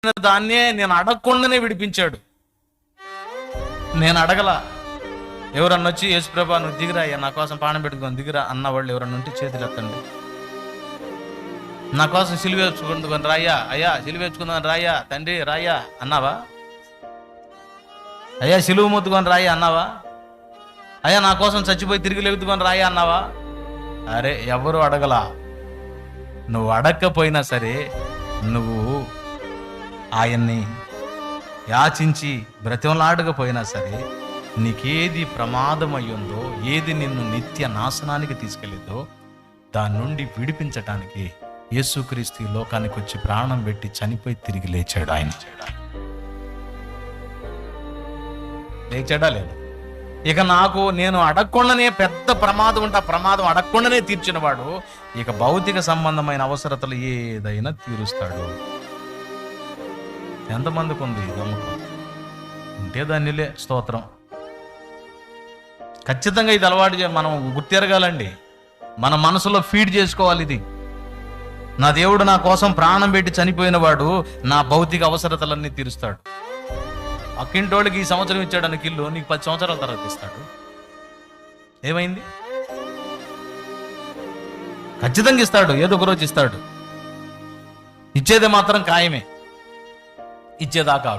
దాన్నే నేను అడగకుండానే విడిపించాడు. నేను అడగల. ఎవరన్నా వచ్చి యేసుప్రభా నువ్వు దిగిరా అయ్యా, నా కోసం ప్రాణం పెట్టుకొని దిగిరా అన్నవాళ్ళు ఎవరన్నా ఉంటే చేతులు ఎత్తండి. నా కోసం సిలువ వేసుకుందుకొని రాయ్యా, అయ్యా సిలువ వేసుకుందని రాయ్యా, తండ్రి రాయ్యా అన్నావా? అయ్యా సిలువ ముద్దుకొని రాయ్యా అన్నావా? అయ్యా నా కోసం చచ్చిపోయి తిరిగి లేగుతుకొని రాయ్యా అన్నావా? అరే ఎవరు అడగలా. నువ్వు అడగకపోయినా సరే, నువ్వు ఆయన్ని యాచించి బ్రతిమలాడకపోయినా సరే, నీకేది ప్రమాదం అయ్యిందో, ఏది నిన్ను నిత్య నాశనానికి తీసుకెళ్ళిందో దాని నుండి విడిపించటానికి యేసుక్రీస్తు ఈ లోకానికి వచ్చి ప్రాణం పెట్టి చనిపోయి తిరిగి లేచాడు. ఆయన లేచాడా లేదు? ఇక నేను అడగకుండానే పెద్ద ప్రమాదం ఉంటే ఆ ప్రమాదం అడగకుండానే తీర్చినవాడు ఇక భౌతిక సంబంధమైన అవసరతలు ఏదైనా తీరుస్తాడు. ఎంతమందికి ఉంది నమ్మకం? ఉంటే దానిలే స్తోత్రం. ఖచ్చితంగా ఇది అలవాటు మనం గుర్తెరగాలండి. మన మనసులో ఫీడ్ చేసుకోవాలి. ఇది నా దేవుడు నా కోసం ప్రాణం పెట్టి చనిపోయిన వాడు నా భౌతిక అవసరతలన్నీ తీరుస్తాడు. అక్కింటోళ్ళకి ఈ సంవత్సరం ఇచ్చాడు అన్న కిల్లు నీకు 10 సంవత్సరాల తర్వాత ఇస్తాడు. ఏమైంది? ఖచ్చితంగా ఇస్తాడు, ఏదో ఒక రోజు ఇస్తాడు. ఇచ్చేది మాత్రం ఖాయమే, ఇచ్చేదాకా